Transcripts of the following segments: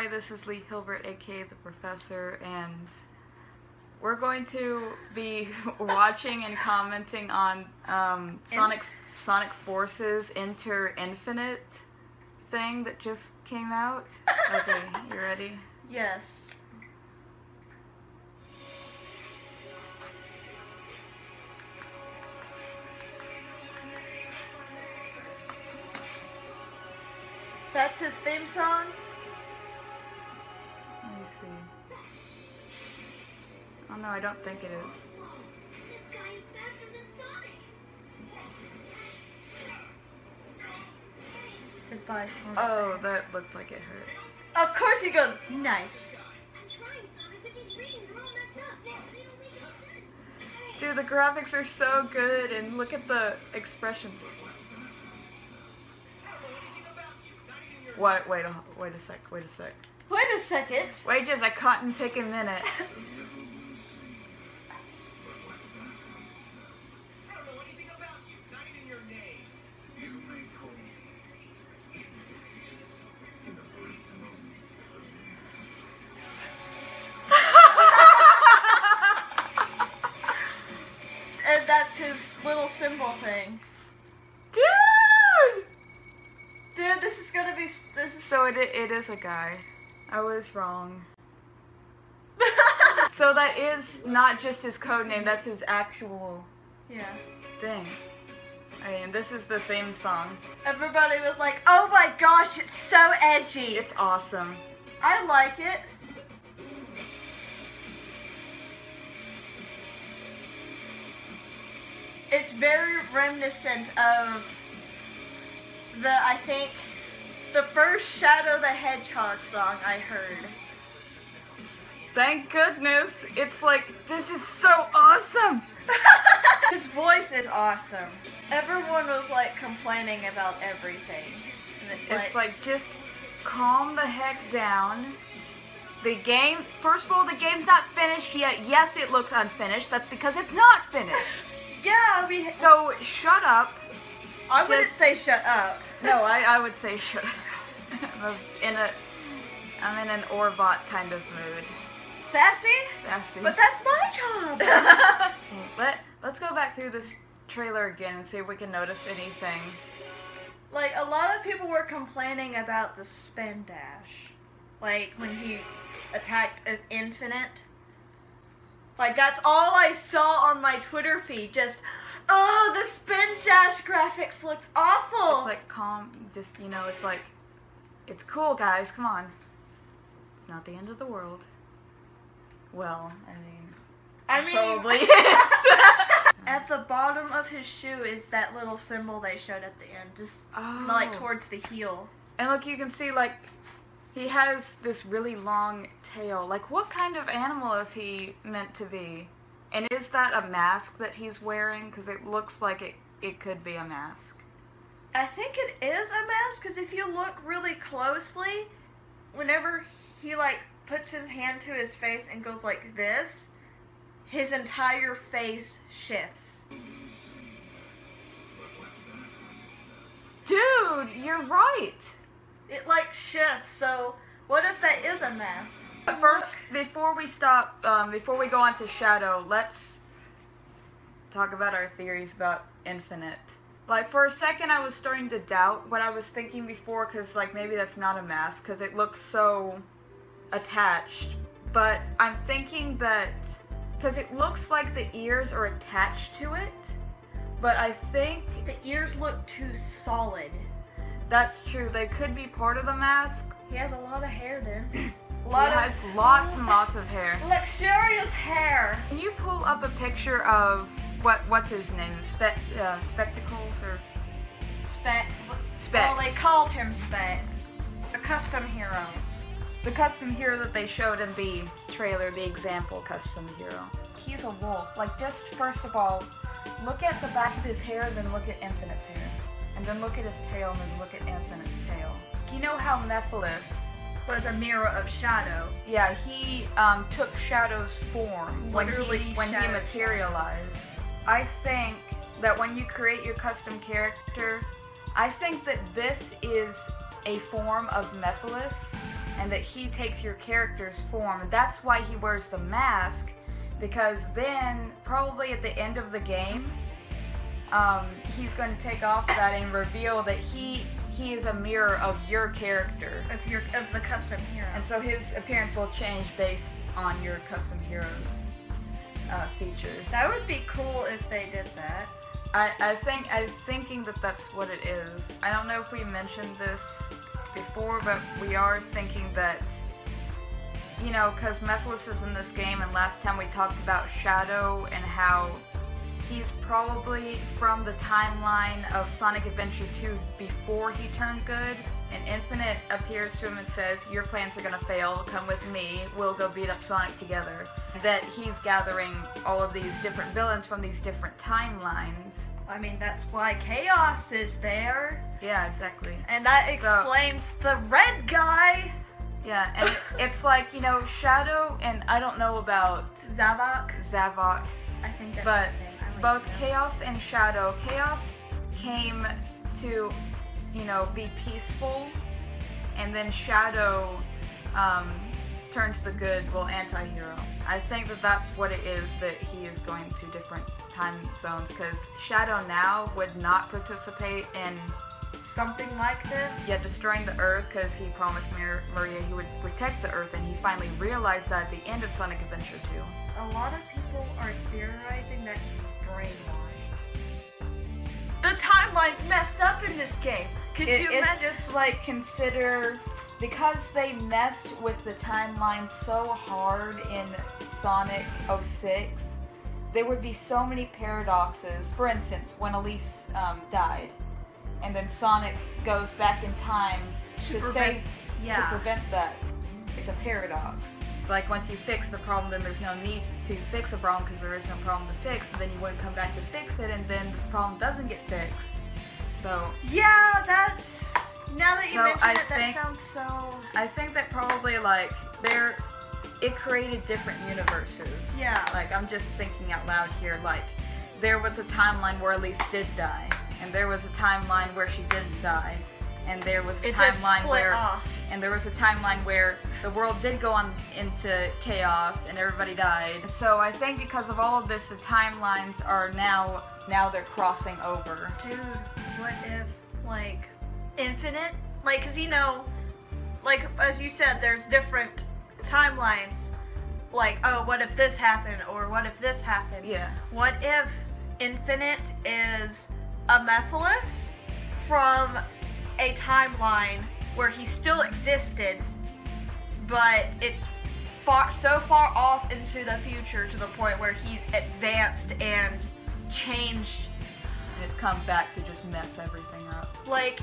Hi, this is Lee Hilbert, aka the Professor, and we're going to be watching and commenting on Sonic Forces Enter Infinite thing that just came out. Okay, you ready? Yes. That's his theme song? Let me see. Oh no, I don't think it is. This guy is faster than Sonic. Goodbye, Sonic. Oh, that looked like it hurt. Of course he goes, nice. I'm trying, Sonic, but these readings are all messed up. They don't make any sense. Dude, the graphics are so good, and look at the expressions. What? Wait a sec. Wait a second. Wait just a cotton picking minute. And that's his little symbol thing. Dude, this is gonna be. So it is a guy. I was wrong. So that is not just his code name, that's his actual thing. And this is the theme song. Everybody was like, oh my gosh, it's so edgy. It's awesome. I like it. It's very reminiscent of I think, the first Shadow the Hedgehog song I heard. Thank goodness. It's like, this is so awesome. His voice is awesome. Everyone was like complaining about everything. And it's like, just calm the heck down. The game, first of all, the game's not finished yet. Yes, it looks unfinished. That's because it's not finished. Yeah, So, shut up. I wouldn't say shut up. No, I would say shut up. I'm in an Orbot kind of mood. Sassy? Sassy. But that's my job! Let's go back through this trailer again and see if we can notice anything. Like, a lot of people were complaining about the spin dash. Like, when he attacked Infinite. Like, that's all I saw on my Twitter feed, just, oh, the spin dash graphics looks awful! It's like, calm, just, it's like, it's cool, guys, come on. It's not the end of the world. Well, I mean probably is. At the bottom of his shoe is that little symbol they showed at the end, just, like, towards the heel. And look, you can see, like, he has this really long tail. Like, what kind of animal is he meant to be? And is that a mask that he's wearing? Because it looks like it could be a mask. I think it is a mask, because if you look really closely, whenever he, like, puts his hand to his face and goes like this, his entire face shifts. Dude, you're right! It, like, shifts, so what if that is a mask? But first, before we go on to Shadow, let's talk about our theories about Infinite. Like, for a second I was starting to doubt what I was thinking before, because, like, maybe that's not a mask, because it looks so attached. But I'm thinking that, because it looks like the ears are attached to it, but I think the ears look too solid. That's true, they could be part of the mask. He has a lot of hair then. He has lots and lots of hair. Luxurious hair! Can you pull up a picture of, what's his name? Spectacles or? Specs. Well, they called him Specs. The custom hero. The custom hero that they showed in the trailer, the example custom hero. He's a wolf. Like, just first of all, look at the back of his hair, then look at Infinite's hair. And then look at his tail, and then look at Infinite's tail. You know how Mephiles was a mirror of Shadow? Yeah, he took Shadow's form when he materialized. I think that when you create your custom character, I think that this is a form of Mephiles, and that he takes your character's form. And that's why he wears the mask, because then, probably at the end of the game, he's going to take off that and reveal that he is a mirror of your character. Of the custom hero. And so his appearance will change based on your custom hero's features. That would be cool if they did that. I'm thinking that that's what it is. I don't know if we mentioned this before, but we are thinking that, you know, because Mephiles is in this game, and last time we talked about Shadow and how he's probably from the timeline of Sonic Adventure 2 before he turned good, and Infinite appears to him and says, your plans are gonna fail, come with me, we'll go beat up Sonic together. That he's gathering all of these different villains from these different timelines. I mean, that's why Chaos is there. Yeah, exactly. And that explains the red guy. Yeah, and it's like, you know, Shadow, and I don't know about Zavok. I think that's but his name. both Chaos and Shadow, Chaos came to, you know, be peaceful, and then Shadow turns the good, well, anti-hero. I think that that's what it is, that he is going to different time zones, because Shadow now would not participate in something like this? Yeah, destroying the Earth, because he promised Maria he would protect the Earth, and he finally realized that at the end of Sonic Adventure 2. A lot of people are theorizing that he's brainwashed. The timeline's messed up in this game. Could you imagine? It's just like, consider, because they messed with the timeline so hard in Sonic 06, there would be so many paradoxes. For instance, when Elise died, and then Sonic goes back in time to prevent that. It's a paradox. It's like, once you fix the problem, then there's no need to fix a problem because there is no problem to fix, and then you wouldn't come back to fix it, and then the problem doesn't get fixed. So yeah, that's, now that you mention it, that sounds so... I think that probably, like, it created different universes. Yeah. Like, I'm just thinking out loud here, like, there was a timeline where Elise did die, and there was a timeline where she didn't die, and there was a timeline where the world did go on into chaos and everybody died. And so I think because of all of this, the timelines are now they're crossing over. Dude, what if, like, Infinite, like, cause you know, like, as you said, there's different timelines, like, oh, what if this happened, or what if this happened? Yeah. What if Infinite is a Mephiles from a timeline where he still existed, but it's so far off into the future to the point where he's advanced and changed, and has come back to just mess everything up. Like,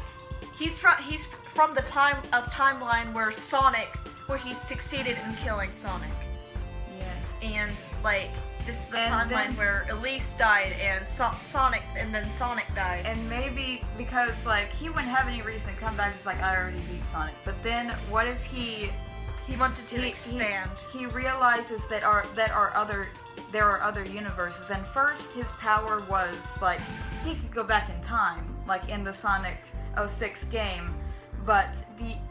he's from the timeline where he succeeded in killing Sonic. Yes. And, like, this is the timeline where Elise died and Sonic died. And maybe because, like, he wouldn't have any reason to come back. It's like, I already beat Sonic. But then, what if he wanted to expand? He realizes that there are other universes. And first, his power was, like, he could go back in time, like in the Sonic 06 game. But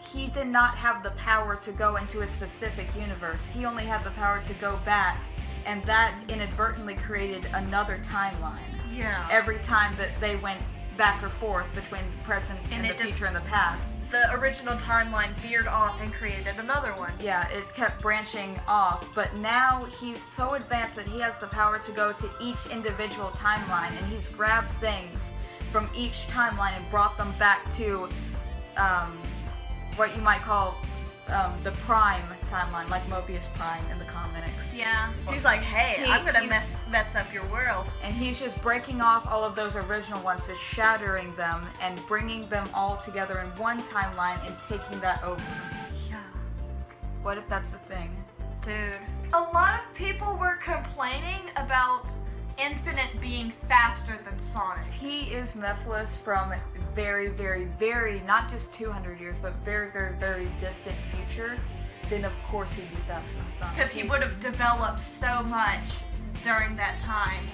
he did not have the power to go into a specific universe. He only had the power to go back. And that inadvertently created another timeline. Yeah. Every time that they went back or forth between the present and the future and the past. The original timeline veered off and created another one. Yeah, it kept branching off, but now he's so advanced that he has the power to go to each individual timeline, and he's grabbed things from each timeline and brought them back to what you might call the Prime timeline, like Mobius Prime in the comics. Yeah. He's like, hey, I'm gonna mess up your world. And he's just breaking off all of those original ones, just shattering them and bringing them all together in one timeline and taking that over. Yeah. What if that's the thing? Dude. A lot of people were complaining about Infinite being faster than Sonic. He is Mephiles from very, very, very, not just 200 years, but very, very, very distant future. Then of course he'd be faster than Sonic. Because he would have developed so much during that time.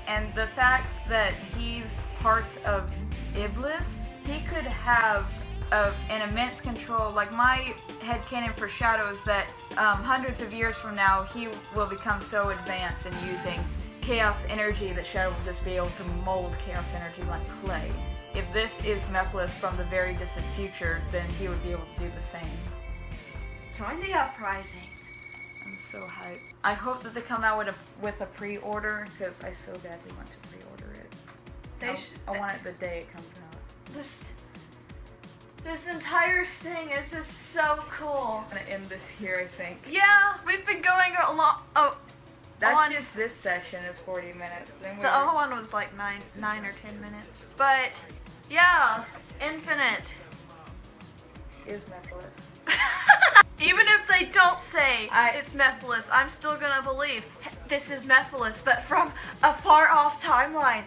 And the fact that he's part of Iblis, he could have of an immense control. Like, my headcanon for Shadow is that hundreds of years from now, he will become so advanced in using chaos energy that Shadow will just be able to mold chaos energy like clay. If this is Mephiles from the very distant future, then he would be able to do the same. Join the uprising. I'm so hyped. I hope that they come out with a pre-order, because I so badly want to pre-order it. I want it the day it comes out. This entire thing is just so cool. I'm gonna end this here, I think. Yeah, we've been going a lot. Oh, that's just this session is 40 minutes. Then the other one was like 9 or 10 minutes. But yeah, Infinite is Mephiles. Even if they don't say it's Mephiles, I'm still gonna believe this is Mephiles, but from a far off timeline.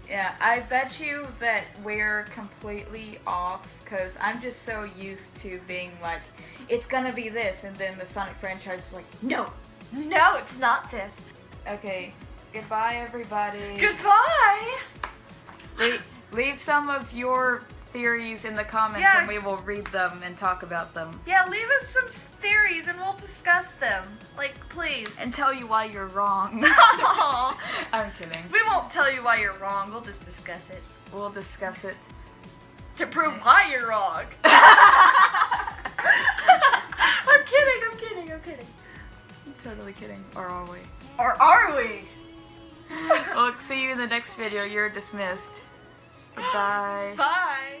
Yeah, I bet you that we're completely off, because I'm just so used to being like, it's gonna be this, and then the Sonic franchise is like, no, it's not this. Okay, goodbye everybody. Goodbye! Leave some of your theories in the comments, and we will read them and talk about them. Yeah, leave us some theories and we'll discuss them. Like, please. And tell you why you're wrong. I'm kidding. We won't tell you why you're wrong, we'll just discuss it. We'll discuss it. To prove why you're wrong. I'm kidding. I'm totally kidding. Or are we? Or are we? Well, see you in the next video. You're dismissed. Bye. Bye.